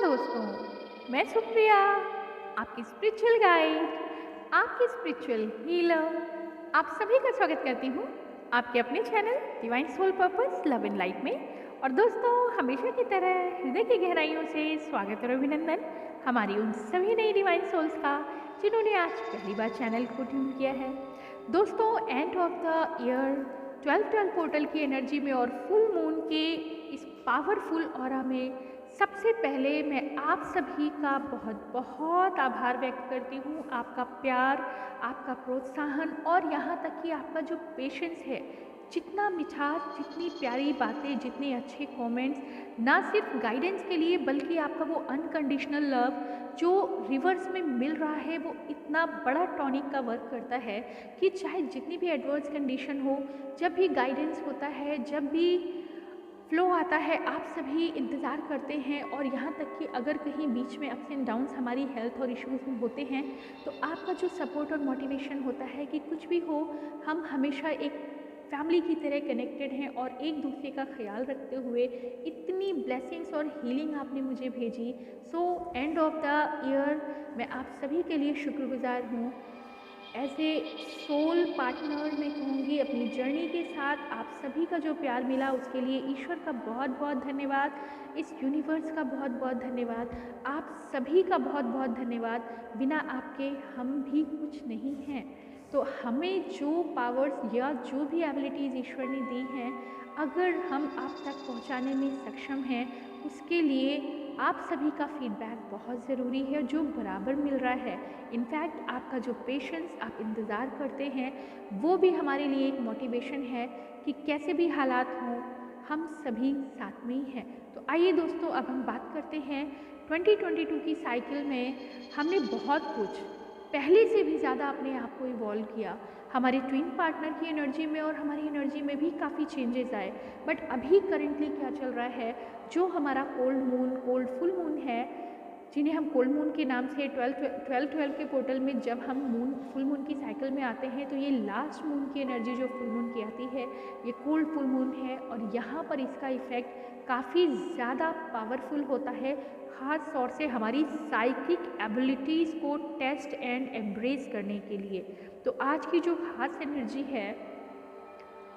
दोस्तों, मैं सुप्रिया, आपकी स्पिरिचुअल गाइड, आपकी स्पिरिचुअल हीलर, आप सभी का स्वागत करती हूँ आपके अपने channel divine soul purpose love and light में। और दोस्तों, हमेशा की तरह हृदय की गहराइयों से स्वागत और अभिनंदन हमारी उन सभी नई डिवाइन सोल्स का जिन्होंने आज पहली बार चैनल को ट्यून किया है। दोस्तों, end of the year 12-12 portal की एनर्जी में और फुल मून के इस पावरफुल ऑरा में सबसे पहले मैं आप सभी का बहुत बहुत आभार व्यक्त करती हूँ। आपका प्यार, आपका प्रोत्साहन और यहाँ तक कि आपका जो पेशेंस है, जितना मिठास, जितनी प्यारी बातें, जितने अच्छे कमेंट्स, ना सिर्फ गाइडेंस के लिए बल्कि आपका वो अनकंडीशनल लव जो रिवर्स में मिल रहा है, वो इतना बड़ा टॉनिक का वर्क करता है कि चाहे जितनी भी एडवर्स कंडीशन हो, जब भी गाइडेंस होता है, जब भी फ्लो आता है, आप सभी इंतज़ार करते हैं। और यहाँ तक कि अगर कहीं बीच में अप्स एंड डाउन्स हमारी हेल्थ और इश्यूज़ में होते हैं, तो आपका जो सपोर्ट और मोटिवेशन होता है कि कुछ भी हो, हम हमेशा एक फैमिली की तरह कनेक्टेड हैं और एक दूसरे का ख्याल रखते हुए इतनी ब्लेसिंग्स और हीलिंग आपने मुझे भेजी। So end of the year मैं आप सभी के लिए शुक्रगुजार हूँ। एज ए सोल पार्टनर मैं कहूँगी, अपनी जर्नी के साथ आप सभी का जो प्यार मिला उसके लिए ईश्वर का बहुत बहुत धन्यवाद, इस यूनिवर्स का बहुत बहुत धन्यवाद, आप सभी का बहुत बहुत धन्यवाद। बिना आपके हम भी कुछ नहीं हैं। तो हमें जो पावर्स या जो भी एबिलिटीज़ ईश्वर ने दी हैं, अगर हम आप तक पहुँचाने में सक्षम हैं, उसके लिए आप सभी का फीडबैक बहुत ज़रूरी है, जो बराबर मिल रहा है। इनफैक्ट आपका जो पेशेंस, आप इंतज़ार करते हैं, वो भी हमारे लिए एक मोटिवेशन है कि कैसे भी हालात हों, हम सभी साथ में ही हैं। तो आइए दोस्तों, अब हम बात करते हैं 2022 की साइकिल में हमने बहुत कुछ पहले से भी ज़्यादा अपने आप को इवॉल्व किया। हमारे ट्विन पार्टनर की एनर्जी में और हमारी एनर्जी में भी काफ़ी चेंजेस आए। बट अभी करेंटली क्या चल रहा है, जो हमारा cold moon, cold full moon है, जिन्हें हम कोल्ड मून के नाम से 12-12 के पोर्टल में जब हम मून फुल मून की साइकिल में आते हैं, तो ये लास्ट मून की एनर्जी जो फुल मून की आती है, ये कोल्ड फुल मून है। और यहाँ पर इसका इफ़ेक्ट काफ़ी ज़्यादा पावरफुल होता है, ख़ास तौर से हमारी साइकिक एबिलिटीज़ को टेस्ट एंड एम्ब्रेस करने के लिए। तो आज की जो खास एनर्जी है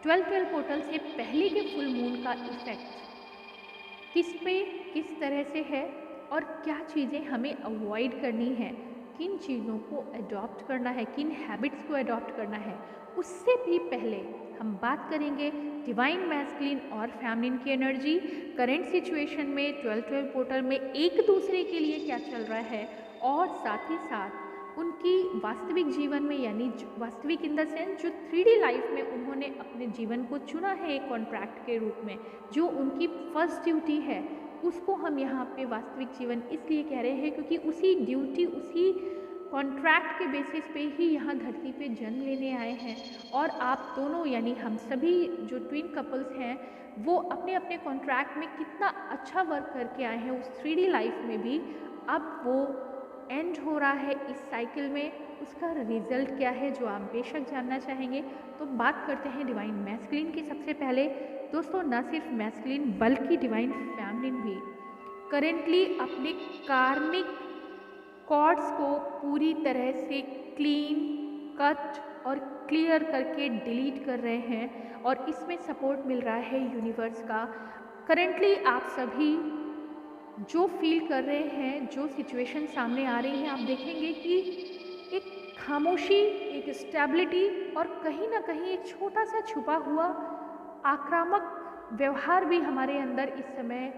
12-12 पोर्टल से पहले के फुल मून का इफ़ेक्ट किस पे किस तरह से है और क्या चीज़ें हमें अवॉइड करनी है, किन चीज़ों को अडॉप्ट करना है, किन हैबिट्स को अडॉप्ट करना है, उससे भी पहले हम बात करेंगे डिवाइन मैस्कुलिन और फेमिनिन की एनर्जी करेंट सिचुएशन में 12-12 पोर्टल में एक दूसरे के लिए क्या चल रहा है, और साथ ही साथ उनकी वास्तविक जीवन में, यानी वास्तविक इन द सेंस जो 3D लाइफ में उन्होंने अपने जीवन को चुना है एक कॉन्ट्रैक्ट के रूप में, जो उनकी फर्स्ट ड्यूटी है, उसको हम यहाँ पे वास्तविक जीवन इसलिए कह रहे हैं क्योंकि उसी ड्यूटी, उसी कॉन्ट्रैक्ट के बेसिस पे ही यहाँ धरती पे जन्म लेने आए हैं। और आप दोनों यानी हम सभी जो ट्विन कपल्स हैं, वो अपने अपने कॉन्ट्रैक्ट में कितना अच्छा वर्क करके आए हैं उस 3D लाइफ में भी। अब वो एंड हो रहा है इस साइकिल में, उसका रिजल्ट क्या है जो आप बेशक जानना चाहेंगे। तो बात करते हैं डिवाइन मैस्कुलिन की। सबसे पहले दोस्तों, न सिर्फ मैस्कुलिन बल्कि डिवाइन फेमिनिन भी करेंटली अपने कार्मिक कॉर्ड्स को पूरी तरह से क्लीन, कट और क्लियर करके डिलीट कर रहे हैं, और इसमें सपोर्ट मिल रहा है यूनिवर्स का। करेंटली आप सभी जो फील कर रहे हैं, जो सिचुएशन सामने आ रही है, आप देखेंगे कि एक खामोशी, एक स्टेबिलिटी और कहीं ना कहीं एक छोटा सा छुपा हुआ आक्रामक व्यवहार भी हमारे अंदर इस समय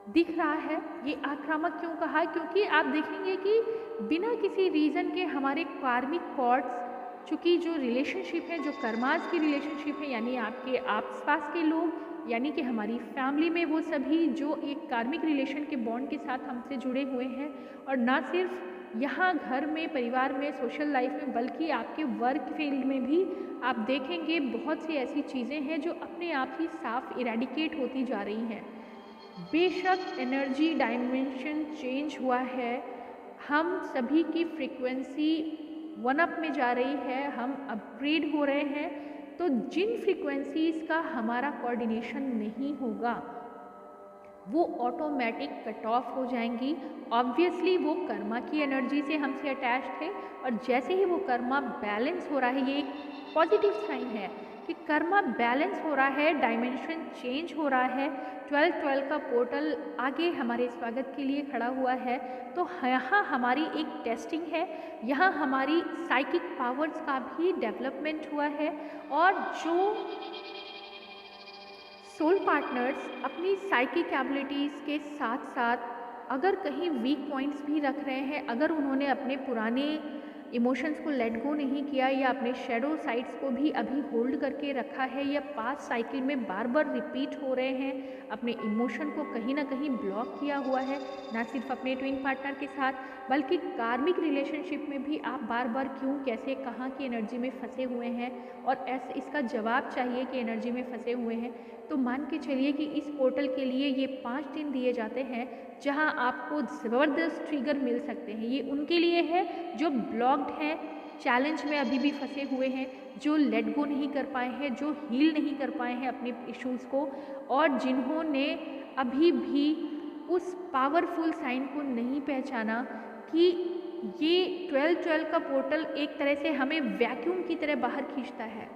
दिख रहा है। ये आक्रामक क्यों कहा? क्योंकि आप देखेंगे कि बिना किसी रीज़न के हमारे कार्मिक कॉर्ड्स, चूँकि जो रिलेशनशिप है, जो कर्मास की रिलेशनशिप है, यानी आपके आसपास के लोग, यानी कि हमारी फैमिली में वो सभी जो एक कार्मिक रिलेशन के बॉन्ड के साथ हमसे जुड़े हुए हैं, और ना सिर्फ यहाँ घर में, परिवार में, सोशल लाइफ में, बल्कि आपके वर्क फील्ड में भी आप देखेंगे बहुत सी ऐसी चीज़ें हैं जो अपने आप ही साफ इरेडिकेट होती जा रही हैं। बेशक एनर्जी डायमेंशन चेंज हुआ है, हम सभी की फ्रीक्वेंसी वन अप में जा रही है, हम अपग्रेड हो रहे हैं। तो जिन फ्रीक्वेंसीज़ का हमारा कोऑर्डिनेशन नहीं होगा, वो ऑटोमेटिक कट ऑफ हो जाएंगी। ऑब्वियसली वो कर्मा की एनर्जी से हमसे अटैच थे, और जैसे ही वो कर्मा बैलेंस हो रहा है, ये एक पॉजिटिव साइन है कि कर्मा बैलेंस हो रहा है, डायमेंशन चेंज हो रहा है, 12-12 का पोर्टल आगे हमारे स्वागत के लिए खड़ा हुआ है। तो यहाँ हमारी एक टेस्टिंग है, यहाँ हमारी साइकिक पावर्स का भी डेवलपमेंट हुआ है। और जो सोल पार्टनर्स अपनी साइकिक एबिलिटीज़ के साथ साथ अगर कहीं वीक पॉइंट्स भी रख रहे हैं, अगर उन्होंने अपने पुराने इमोशंस को लेट गो नहीं किया, या अपने शेडो साइड्स को भी अभी होल्ड करके रखा है, या पास्ट साइकिल में बार बार रिपीट हो रहे हैं, अपने इमोशन को कहीं ना कहीं ब्लॉक किया हुआ है, ना सिर्फ अपने ट्विन पार्टनर के साथ बल्कि कार्मिक रिलेशनशिप में भी आप बार बार क्यों, कैसे, कहाँ की एनर्जी में फंसे हुए हैं, और ऐसे इसका जवाब चाहिए कि एनर्जी में फंसे हुए हैं, तो मान के चलिए कि इस पोर्टल के लिए ये 5 दिन दिए जाते हैं जहां आपको ज़बरदस्त ट्रिगर मिल सकते हैं। ये उनके लिए है जो ब्लॉक्ड हैं, चैलेंज में अभी भी फंसे हुए हैं, जो लेट गो नहीं कर पाए हैं, जो हील नहीं कर पाए हैं अपने इश्यूज़ को, और जिन्होंने अभी भी उस पावरफुल साइन को नहीं पहचाना कि ये 12-12 का पोर्टल एक तरह से हमें वैक्यूम की तरह बाहर खींचता है।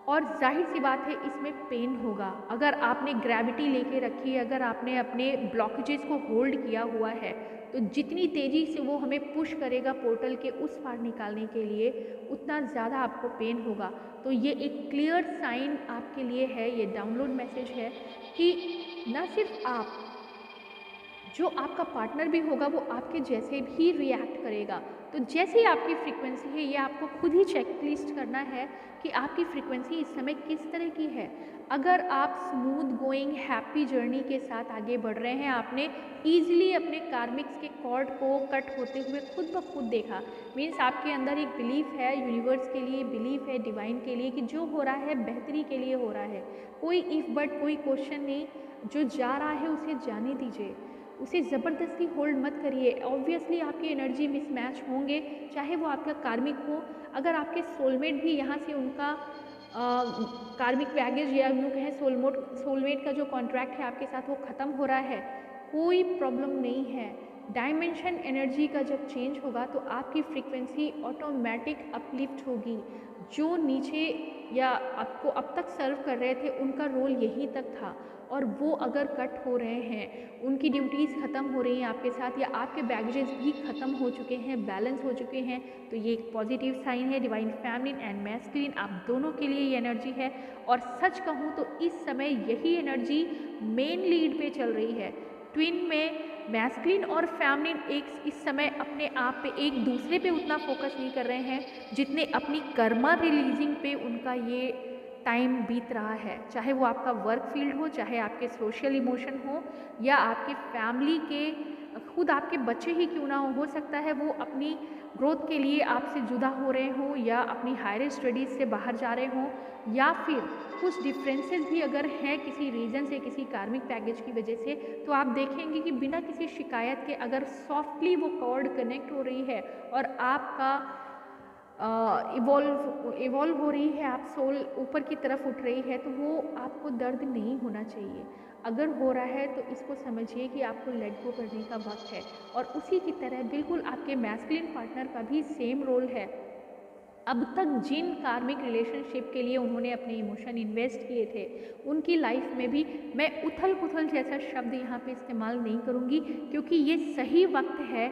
और जाहिर सी बात है इसमें पेन होगा। अगर आपने ग्रेविटी लेके रखी है, अगर आपने अपने ब्लॉकेजेस को होल्ड किया हुआ है, तो जितनी तेज़ी से वो हमें पुश करेगा पोर्टल के उस पार निकालने के लिए, उतना ज़्यादा आपको पेन होगा। तो ये एक क्लियर साइन आपके लिए है, ये डाउनलोड मैसेज है कि न सिर्फ आप, जो आपका पार्टनर भी होगा वो आपके जैसे भी रिएक्ट करेगा। तो जैसी आपकी फ्रीक्वेंसी है, ये आपको खुद ही चेकलिस्ट करना है कि आपकी फ्रीक्वेंसी इस समय किस तरह की है। अगर आप स्मूथ गोइंग हैप्पी जर्नी के साथ आगे बढ़ रहे हैं, आपने ईजिली अपने कार्मिक्स के कॉर्ड को कट होते हुए खुद ब खुद देखा, मीन्स आपके अंदर एक बिलीफ है, यूनिवर्स के लिए बिलीफ है, डिवाइन के लिए, कि जो हो रहा है बेहतरी के लिए हो रहा है। कोई इफ बट, कोई क्वेश्चन नहीं, जो जा रहा है उसे जाने दीजिए, उसे ज़बरदस्ती होल्ड मत करिए। ऑब्वियसली आपकी एनर्जी मिसमैच होंगे, चाहे वो आपका कार्मिक हो, अगर आपके सोलमेट भी यहाँ से उनका कार्मिक बैगेज या यूँ कहें सोलमेट का जो कॉन्ट्रैक्ट है आपके साथ वो ख़त्म हो रहा है, कोई प्रॉब्लम नहीं है। डायमेंशन एनर्जी का जब चेंज होगा तो आपकी फ्रीक्वेंसी ऑटोमेटिक अपलिफ्ट होगी। जो नीचे या आपको अब तक सर्व कर रहे थे उनका रोल यहीं तक था, और वो अगर कट हो रहे हैं, उनकी ड्यूटीज़ ख़त्म हो रही हैं आपके साथ, या आपके बैगेजेस भी ख़त्म हो चुके हैं, बैलेंस हो चुके हैं, तो ये एक पॉजिटिव साइन है। डिवाइन फेमिनिन एंड मैस्कुलिन आप दोनों के लिए ये एनर्जी है। और सच कहूँ तो इस समय यही एनर्जी मेन लीड पे चल रही है। ट्विन में मैस्कुलिन और फेमिनिन एक इस समय अपने आप पे एक दूसरे पे उतना फोकस नहीं कर रहे हैं जितने अपनी कर्मा रिलीजिंग पे उनका ये टाइम बीत रहा है। चाहे वो आपका वर्क फील्ड हो, चाहे आपके सोशल इमोशन हो, या आपके फैमिली के, खुद आपके बच्चे ही क्यों ना हो सकता है वो अपनी ग्रोथ के लिए आपसे जुदा हो रहे हों, या अपनी हायर स्टडीज़ से बाहर जा रहे हों, या फिर कुछ डिफरेंसेस भी अगर हैं किसी रीज़न से, किसी कार्मिक पैकेज की वजह से, तो आप देखेंगे कि बिना किसी शिकायत के अगर सॉफ्टली वो कॉर्ड कनेक्ट हो रही है और आपका इवॉल्व हो रही है, आप सोल ऊपर की तरफ उठ रही है, तो वो आपको दर्द नहीं होना चाहिए। अगर हो रहा है तो इसको समझिए कि आपको लेट गो करने का वक्त है। और उसी की तरह बिल्कुल आपके मैस्कुलिन पार्टनर का भी सेम रोल है। अब तक जिन कार्मिक रिलेशनशिप के लिए उन्होंने अपने इमोशन इन्वेस्ट किए थे, उनकी लाइफ में भी मैं उथल पुथल जैसा शब्द यहाँ पे इस्तेमाल नहीं करूँगी, क्योंकि ये सही वक्त है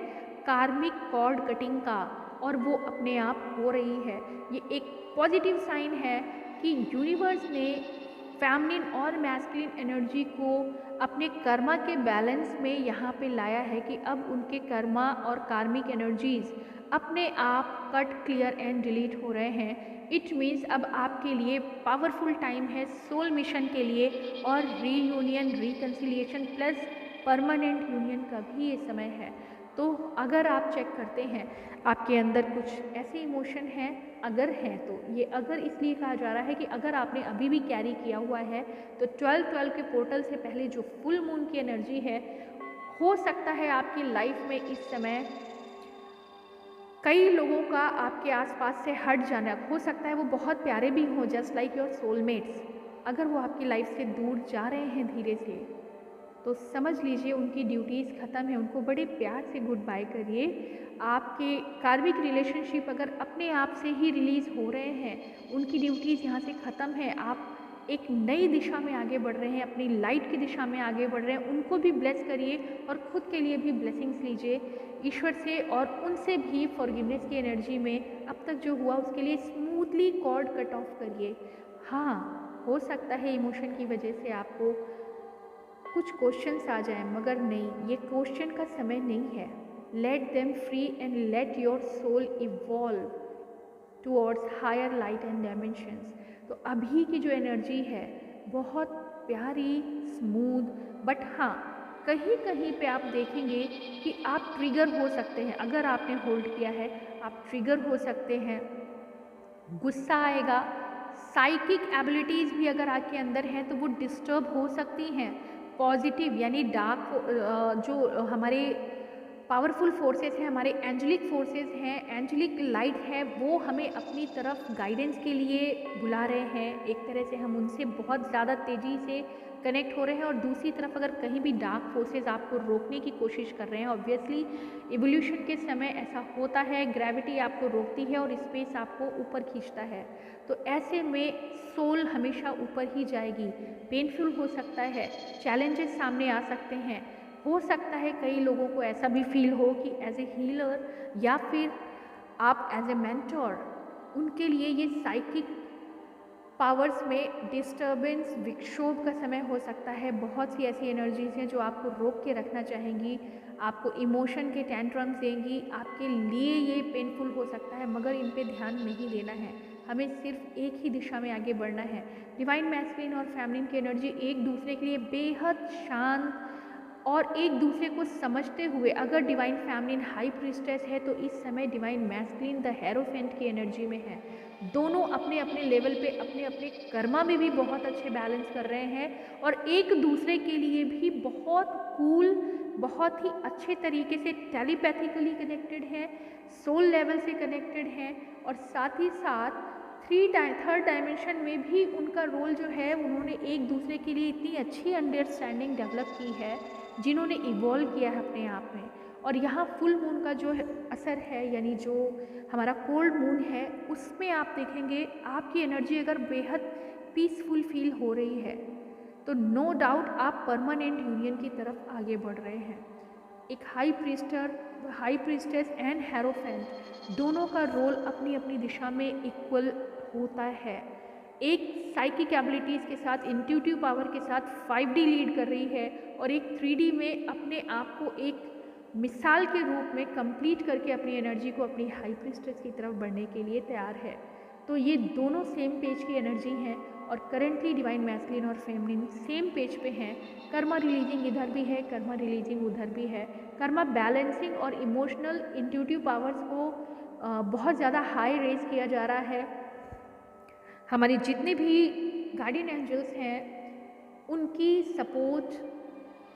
कार्मिक कॉर्ड कटिंग का, और वो अपने आप हो रही है। ये एक पॉजिटिव साइन है कि यूनिवर्स ने फेमिनिन और मैस्कुलिन एनर्जी को अपने कर्मा के बैलेंस में यहाँ पे लाया है कि अब उनके कर्मा और कार्मिक एनर्जीज अपने आप कट, क्लियर एंड डिलीट हो रहे हैं। इट मीन्स अब आपके लिए पावरफुल टाइम है सोल मिशन के लिए, और reunion, reconciliation plus permanent union का भी ये समय है। तो अगर आप चेक करते हैं आपके अंदर कुछ ऐसे इमोशन हैं, अगर हैं तो ये अगर इसलिए कहा जा रहा है कि अगर आपने अभी भी कैरी किया हुआ है, तो 12-12 के पोर्टल से पहले जो फुल मून की एनर्जी है, हो सकता है आपकी लाइफ में इस समय कई लोगों का आपके आसपास से हट जाना, हो सकता है वो बहुत प्यारे भी हों, जस्ट लाइक योर सोलमेट्स। अगर वो आपकी लाइफ से दूर जा रहे हैं धीरे से, तो समझ लीजिए उनकी ड्यूटीज़ ख़त्म है, उनको बड़े प्यार से गुड बाय करिए। आपके कार्मिक रिलेशनशिप अगर अपने आप से ही रिलीज़ हो रहे हैं, उनकी ड्यूटीज़ यहाँ से ख़त्म है, आप एक नई दिशा में आगे बढ़ रहे हैं, अपनी लाइट की दिशा में आगे बढ़ रहे हैं, उनको भी ब्लेस करिए और ख़ुद के लिए भी ब्लेसिंग्स लीजिए ईश्वर से, और उनसे भी फॉरगिवनेस की एनर्जी में अब तक जो हुआ उसके लिए स्मूथली कॉर्ड कट ऑफ करिए। हाँ, हो सकता है इमोशन की वजह से आपको कुछ क्वेश्चंस आ जाएं, मगर नहीं, ये क्वेश्चन का समय नहीं है। Let them free and let your soul evolve towards higher light and dimensions. तो अभी की जो एनर्जी है बहुत प्यारी, स्मूथ, बट हाँ, कहीं कहीं पे आप देखेंगे कि आप ट्रिगर हो सकते हैं। अगर आपने होल्ड किया है, आप ट्रिगर हो सकते हैं, गुस्सा आएगा, साइकिक एबिलिटीज़ भी अगर आपके अंदर हैं तो वो डिस्टर्ब हो सकती हैं। पॉजिटिव यानी डार्क जो हमारे पावरफुल फोर्सेस हैं, हमारे एंजलिक फोर्सेस हैं, एंजलिक लाइट है, वो हमें अपनी तरफ गाइडेंस के लिए बुला रहे हैं। एक तरह से हम उनसे बहुत ज़्यादा तेज़ी से कनेक्ट हो रहे हैं, और दूसरी तरफ अगर कहीं भी डार्क फोर्सेस आपको रोकने की कोशिश कर रहे हैं, ऑब्वियसली इवोल्यूशन के समय ऐसा होता है, ग्रेविटी आपको रोकती है और स्पेस आपको ऊपर खींचता है। तो ऐसे में सोल हमेशा ऊपर ही जाएगी। पेनफुल हो सकता है, चैलेंजेस सामने आ सकते हैं, हो सकता है कई लोगों को ऐसा भी फील हो कि एज ए हीलर या फिर आप एज ए मेंटोर उनके लिए ये साइकिक पावर्स में डिस्टर्बेंस, विक्षोभ का समय हो सकता है। बहुत सी ऐसी एनर्जीज हैं जो आपको रोक के रखना चाहेंगी, आपको इमोशन के टेंट्रम्स देंगी, आपके लिए ये पेनफुल हो सकता है, मगर इन पे ध्यान नहीं देना है। हमें सिर्फ एक ही दिशा में आगे बढ़ना है। डिवाइन मैस्कुलिन और फेमिनिन की एनर्जी एक दूसरे के लिए बेहद शांत और एक दूसरे को समझते हुए, अगर डिवाइन फेमिनिन हाई प्रीस्टेस है तो इस समय डिवाइन मैस्कुलिन द हेरोफेंट की एनर्जी में है। दोनों अपने अपने लेवल पे अपने अपने कर्मा में भी बहुत अच्छे बैलेंस कर रहे हैं, और एक दूसरे के लिए भी बहुत कूल, बहुत ही अच्छे तरीके से टेलीपैथिकली कनेक्टेड हैं, सोल लेवल से कनेक्टेड हैं, और साथ ही साथ थर्ड डायमेंशन में भी उनका रोल जो है, उन्होंने एक दूसरे के लिए इतनी अच्छी अंडरस्टैंडिंग डेवलप की है जिन्होंने इवॉल्व किया है अपने आप में। और यहाँ फुल मून का जो असर है, यानी जो हमारा कोल्ड मून है, उसमें आप देखेंगे आपकी एनर्जी अगर बेहद पीसफुल फील हो रही है तो नो डाउट आप परमानेंट यूनियन की तरफ आगे बढ़ रहे हैं। एक हाई प्रीस्टेस एंड हेरोफेंट दोनों का रोल अपनी अपनी दिशा में इक्वल होता है। एक साइकिक एबिलिटीज़ के साथ, इंट्यूटिव पावर के साथ 5D लीड कर रही है, और एक 3D में अपने आप को एक मिसाल के रूप में कंप्लीट करके अपनी एनर्जी को अपनी हाई प्रीस्टेस की तरफ बढ़ने के लिए तैयार है। तो ये दोनों सेम पेज की एनर्जी हैं, और करेंटली डिवाइन मैस्कुलिन और फेमिनिन सेम पेज पे हैं। कर्मा रिलीजिंग इधर भी है, कर्मा रिलीजिंग उधर भी है। कर्मा बैलेंसिंग और इमोशनल इंट्यूटिव पावर्स को बहुत ज़्यादा हाई रेज किया जा रहा है। हमारे जितने भी गार्डियन एंजल्स हैं उनकी सपोर्ट,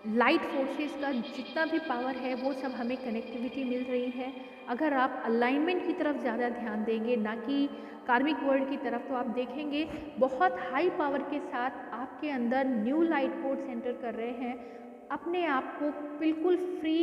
लाइट फोर्सेस का जितना भी पावर है, वो सब हमें कनेक्टिविटी मिल रही है। अगर आप अलाइनमेंट की तरफ ज़्यादा ध्यान देंगे, ना कि कार्मिक वर्ल्ड की तरफ, तो आप देखेंगे बहुत हाई पावर के साथ आपके अंदर न्यू लाइट पोर्ट सेंटर कर रहे हैं। अपने आप को बिल्कुल फ्री,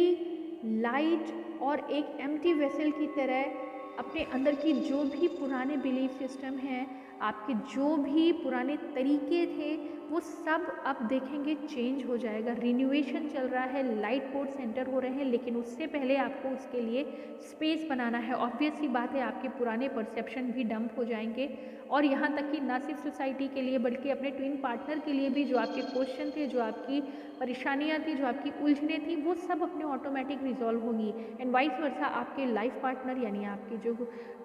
लाइट और एक एम्प्टी वेसल की तरह अपने अंदर की जो भी पुराने बिलीफ सिस्टम हैं, आपके जो भी पुराने तरीके थे, वो सब अब देखेंगे चेंज हो जाएगा। रिन्यूएशन चल रहा है, लाइट पोर्ट सेंटर हो रहे हैं, लेकिन उससे पहले आपको उसके लिए स्पेस बनाना है। ऑब्वियस सी बात है, आपके पुराने परसेप्शन भी डंप हो जाएंगे, और यहाँ तक कि ना सिर्फ सोसाइटी के लिए बल्कि अपने ट्विन पार्टनर के लिए भी जो आपके क्वेश्चन थे, जो आपकी परेशानियाँ थी, जो आपकी उलझने थी, वो सब अपने ऑटोमेटिक रिजॉल्व होंगी। एंड वाइस वर्सा आपके लाइफ पार्टनर यानी आपके जो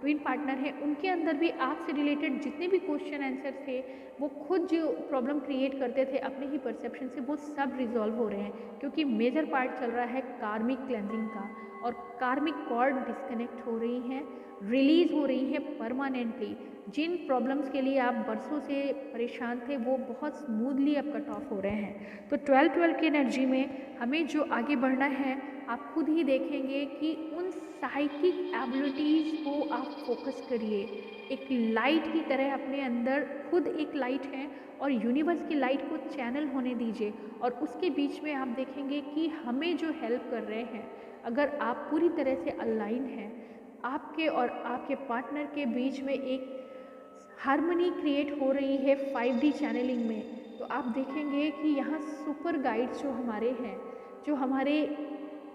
ट्विन पार्टनर हैं, उनके अंदर भी आपसे रिलेटेड जितने भी क्वेश्चन आंसर थे, वो खुद जो प्रॉब्लम क्रिएट करते थे अपने ही परसेप्शन से, वो सब रिजॉल्व हो रहे हैं, क्योंकि मेजर पार्ट चल रहा है कार्मिक क्लेंजिंग का, और कार्मिक कॉर्ड डिस्कनेक्ट हो रही हैं, रिलीज हो रही हैं परमानेंटली। जिन प्रॉब्लम्स के लिए आप बरसों से परेशान थे, वो बहुत स्मूथली अब कट ऑफ हो रहे हैं। तो 12-12 की एनर्जी में हमें जो आगे बढ़ना है, आप खुद ही देखेंगे कि उन साइकिक एबिलिटीज़ को आप फोकस करिए। एक लाइट की तरह अपने अंदर खुद एक लाइट है और यूनिवर्स की लाइट को चैनल होने दीजिए। और उसके बीच में आप देखेंगे कि हमें जो हेल्प कर रहे हैं, अगर आप पूरी तरह से अलाइन हैं, आपके और आपके पार्टनर के बीच में एक हार्मनी क्रिएट हो रही है 5D चैनलिंग में, तो आप देखेंगे कि यहाँ सुपर गाइड्स जो हमारे हैं, जो हमारे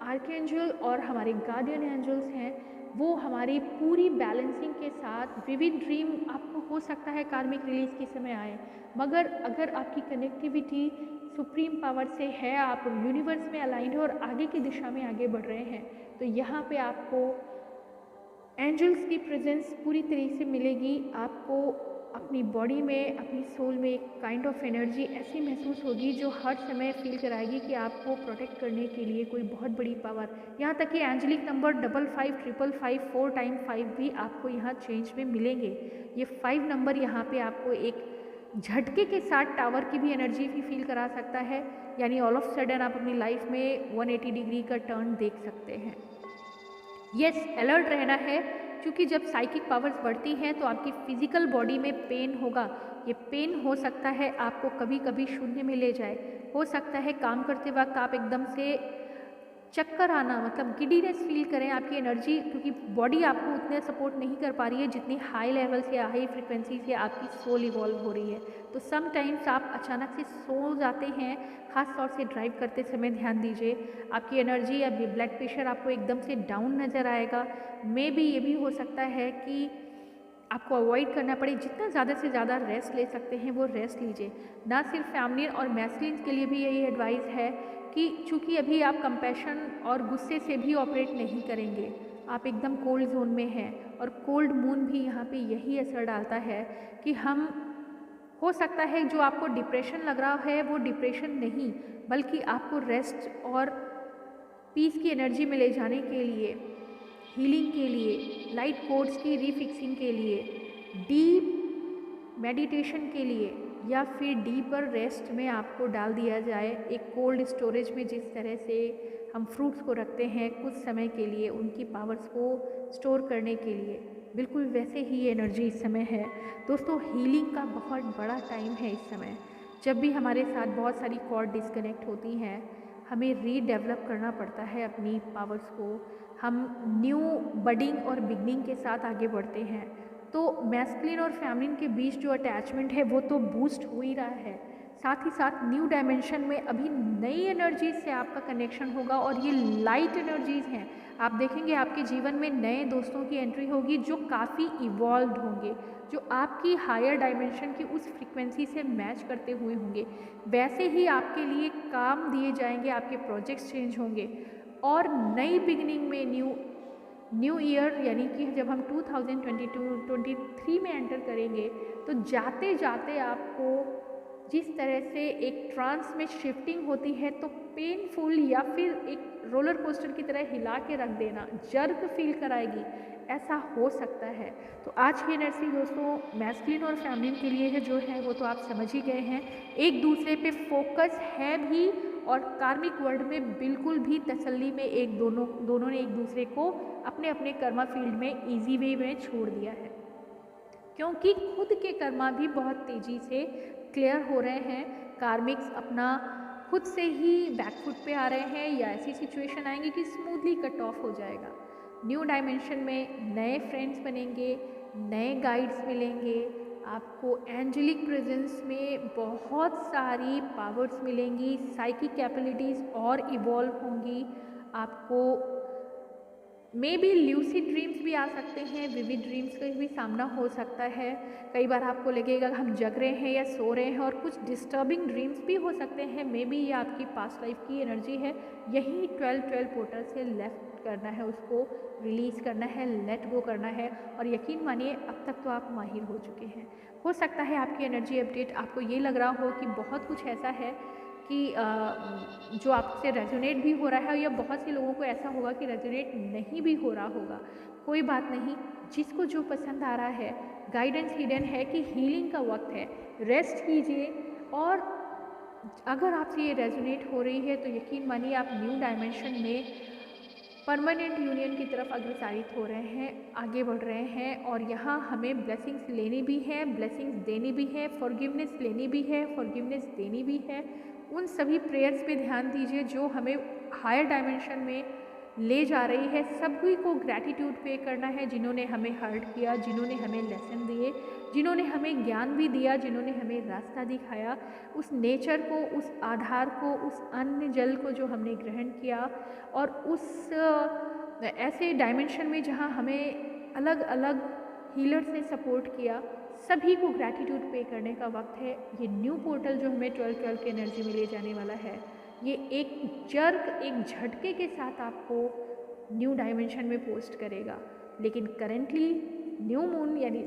आर्कएंजल और हमारे गार्डियन एंजल्स हैं, वो हमारी पूरी बैलेंसिंग के साथ विविड ड्रीम आपको हो सकता है कार्मिक रिलीज के समय आए, मगर अगर आपकी कनेक्टिविटी सुप्रीम पावर से है, आप यूनिवर्स में अलाइंड हो और आगे की दिशा में आगे बढ़ रहे हैं, तो यहाँ पे आपको एंजल्स की प्रेजेंस पूरी तरीके से मिलेगी। आपको अपनी बॉडी में, अपनी सोल में एक काइंड ऑफ एनर्जी ऐसी महसूस होगी जो हर समय फील कराएगी कि आपको प्रोटेक्ट करने के लिए कोई बहुत बड़ी पावर, यहाँ तक कि एंजलिक नंबर 555555 4 टाइम 5 भी आपको यहाँ चेंज में मिलेंगे। ये 5 नंबर यहाँ पे आपको एक झटके के साथ टावर की भी एनर्जी भी फील करा सकता है, यानी ऑल ऑफ सडन आप अपनी लाइफ में 180 डिग्री का टर्न देख सकते हैं। यस, अलर्ट रहना है, क्योंकि जब साइकिक पावर्स बढ़ती हैं तो आपकी फिजिकल बॉडी में पेन होगा। ये पेन हो सकता है आपको कभी कभी शून्य में ले जाए, हो सकता है काम करते वक्त आप एकदम से चक्कर आना, मतलब गिडीनेस फील करें, आपकी एनर्जी, क्योंकि बॉडी आपको उतने सपोर्ट नहीं कर पा रही है जितनी हाई लेवल से, हाई फ्रिक्वेंसी से आपकी सोल इवॉल्व हो रही है। तो समटाइम्स आप अचानक से सो जाते हैं, खास तौर से ड्राइव करते समय ध्यान दीजिए, आपकी एनर्जी या ब्लड प्रेशर आपको एकदम से डाउन नज़र आएगा। मे बी ये भी हो सकता है कि आपको अवॉइड करना पड़े, जितना ज़्यादा से ज़्यादा रेस्ट ले सकते हैं वो रेस्ट लीजिए। ना सिर्फ फैमिली और मैस्कुलिन के लिए भी यही एडवाइस है कि चूँकि अभी आप कंपैशन और गुस्से से भी ऑपरेट नहीं करेंगे, आप एकदम कोल्ड जोन में हैं, और कोल्ड मून भी यहाँ पे यही असर डालता है कि हम, हो सकता है जो आपको डिप्रेशन लग रहा है वो डिप्रेशन नहीं, बल्कि आपको रेस्ट और पीस की एनर्जी में ले जाने के लिए, हीलिंग के लिए, लाइट कोड्स की रीफिक्सिंग के लिए, डीप मेडिटेशन के लिए, या फिर डीपर रेस्ट में आपको डाल दिया जाए एक कोल्ड स्टोरेज में। जिस तरह से हम फ्रूट्स को रखते हैं कुछ समय के लिए उनकी पावर्स को स्टोर करने के लिए, बिल्कुल वैसे ही ये एनर्जी इस समय है। दोस्तों, हीलिंग का बहुत बड़ा टाइम है इस समय। जब भी हमारे साथ बहुत सारी कॉर्ड डिस्कनेक्ट होती हैं, हमें रीडेवलप करना पड़ता है अपनी पावर्स को, हम न्यू बडिंग और बिगनिंग के साथ आगे बढ़ते हैं। तो मैस्कुलिन और फेमिनिन के बीच जो अटैचमेंट है वो तो बूस्ट हो ही रहा है, साथ ही साथ न्यू डायमेंशन में अभी नई एनर्जीज से आपका कनेक्शन होगा, और ये लाइट एनर्जीज हैं। आप देखेंगे आपके जीवन में नए दोस्तों की एंट्री होगी जो काफ़ी इवॉल्व्ड होंगे, जो आपकी हायर डायमेंशन की उस फ्रीक्वेंसी से मैच करते हुए होंगे। वैसे ही आपके लिए काम दिए जाएंगे, आपके प्रोजेक्ट्स चेंज होंगे, और नई बिगनिंग में न्यू ईयर, यानी कि जब हम 2022-23 में एंटर करेंगे, तो जाते जाते आपको जिस तरह से एक ट्रांस में शिफ्टिंग होती है, तो पेनफुल या फिर एक रोलर कोस्टर की तरह हिला के रख देना, जर्क फील कराएगी, ऐसा हो सकता है। तो आज की एनर्जी दोस्तों मैस्कुलिन और फेमिनिन के लिए है, जो है वो तो आप समझ ही गए हैं। एक दूसरे पे फोकस है भी, और कार्मिक वर्ल्ड में बिल्कुल भी तसल्ली में दोनों ने एक दूसरे को अपने अपने कर्मा फील्ड में इजी वे में छोड़ दिया है, क्योंकि खुद के कर्मा भी बहुत तेज़ी से क्लियर हो रहे हैं। कार्मिक्स अपना खुद से ही बैकफुट पे आ रहे हैं, या ऐसी सिचुएशन आएंगी कि स्मूथली कट ऑफ हो जाएगा। न्यू डायमेंशन में नए फ्रेंड्स बनेंगे, नए गाइड्स मिलेंगे, आपको एंजेलिक प्रेजेंस में बहुत सारी पावर्स मिलेंगी, साइकिक कैपेबिलिटीज़ और इवॉल्व होंगी। आपको मे बी ल्यूसिड ड्रीम्स भी आ सकते हैं, विविड ड्रीम्स का भी सामना हो सकता है। कई बार आपको लगेगा हम जग रहे हैं या सो रहे हैं, और कुछ डिस्टर्बिंग ड्रीम्स भी हो सकते हैं। मे बी ये आपकी पास्ट लाइफ की एनर्जी है, यही 12 पोर्टल से लेफ्ट करना है, उसको रिलीज़ करना है, लेट गो करना है। और यकीन मानिए अब तक तो आप माहिर हो चुके हैं। हो सकता है आपकी एनर्जी अपडेट आपको ये लग रहा हो कि बहुत कुछ ऐसा है कि जो आपसे रेजोनेट भी हो रहा है, या बहुत से लोगों को ऐसा होगा कि रेजोनेट नहीं भी हो रहा होगा। कोई बात नहीं, जिसको जो पसंद आ रहा है, गाइडेंस हिडन है कि हीलिंग का वक्त है, रेस्ट कीजिए। और अगर आपसे ये रेजोनेट हो रही है तो यकीन मानिए आप न्यू डायमेंशन में परमानेंट यूनियन की तरफ अग्रसारित हो रहे हैं, आगे बढ़ रहे हैं। और यहाँ हमें ब्लेसिंग्स लेनी भी है, ब्लेसिंग्स देनी भी है, फॉरगिवनेस लेनी भी है, फॉरगिवनेस देनी भी है। उन सभी प्रेयर्स पे ध्यान दीजिए जो हमें हायर डायमेंशन में ले जा रही है। सभी को ग्रैटिट्यूड पे करना है, जिन्होंने हमें हर्ट किया, जिन्होंने हमें लेसन दिए, जिन्होंने हमें ज्ञान भी दिया, जिन्होंने हमें रास्ता दिखाया। उस नेचर को, उस आधार को, उस अन्न जल को जो हमने ग्रहण किया, और उस ऐसे डायमेंशन में जहाँ हमें अलग अलग हीलर्स ने सपोर्ट किया, सभी को ग्रैटिट्यूड पे करने का वक्त है। ये न्यू पोर्टल जो हमें 12-12 की एनर्जी में ले जाने वाला है, ये एक जर्क, एक झटके के साथ आपको न्यू डायमेंशन में पोस्ट करेगा। लेकिन करेंटली न्यू मून यानी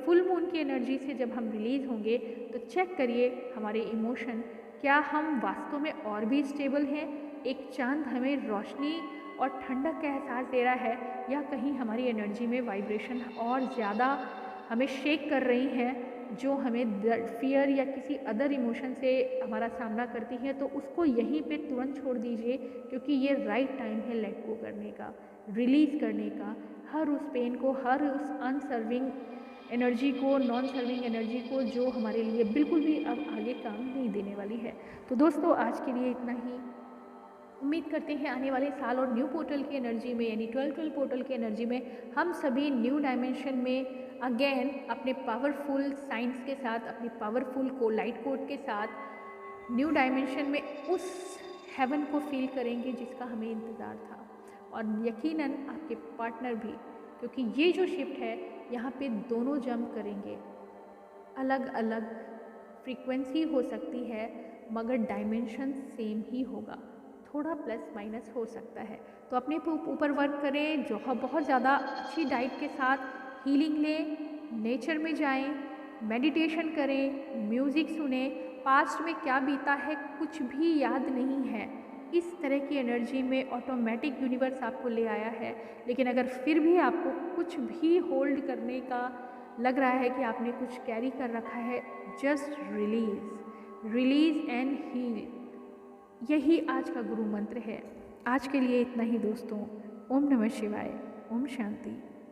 फुल मून की एनर्जी से जब हम रिलीज़ होंगे तो चेक करिए हमारे इमोशन, क्या हम वास्तव में और भी स्टेबल हैं? एक चांद हमें रोशनी और ठंडक का एहसास दे रहा है, या कहीं हमारी एनर्जी में वाइब्रेशन और ज़्यादा हमें शेक कर रही हैं, जो हमें फियर या किसी अदर इमोशन से हमारा सामना करती है? तो उसको यहीं पे तुरंत छोड़ दीजिए, क्योंकि ये राइट टाइम है लेट गो करने का, रिलीज़ करने का। हर उस पेन को, हर उस अनसर्विंग एनर्जी को, नॉन सर्विंग एनर्जी को, जो हमारे लिए बिल्कुल भी अब आगे काम नहीं देने वाली है। तो दोस्तों, आज के लिए इतना ही। उम्मीद करते हैं आने वाले साल और न्यू पोर्टल की एनर्जी में यानी 12-12 पोर्टल की एनर्जी में हम सभी न्यू डायमेंशन में अगेन अपने पावरफुल साइंस के साथ, अपनी पावरफुल को लाइट कोड के साथ न्यू डायमेंशन में उस हेवन को फील करेंगे जिसका हमें इंतज़ार था। और यकीनन आपके पार्टनर भी, क्योंकि ये जो शिफ्ट है यहाँ पे दोनों जंप करेंगे। अलग अलग फ्रीक्वेंसी हो सकती है मगर डायमेंशन सेम ही होगा, थोड़ा प्लस माइनस हो सकता है। तो अपने ऊपर वर्क करें, जो बहुत ज़्यादा अच्छी डाइट के साथ हीलिंग लें, नेचर में जाएं, मेडिटेशन करें, म्यूज़िक सुने। पास्ट में क्या बीता है कुछ भी याद नहीं है। इस तरह की एनर्जी में ऑटोमेटिक यूनिवर्स आपको ले आया है। लेकिन अगर फिर भी आपको कुछ भी होल्ड करने का लग रहा है कि आपने कुछ कैरी कर रखा है, जस्ट रिलीज़ एंड हील। यही आज का गुरु मंत्र है। आज के लिए इतना ही दोस्तों। ओम नमः शिवाय। ओम शांति।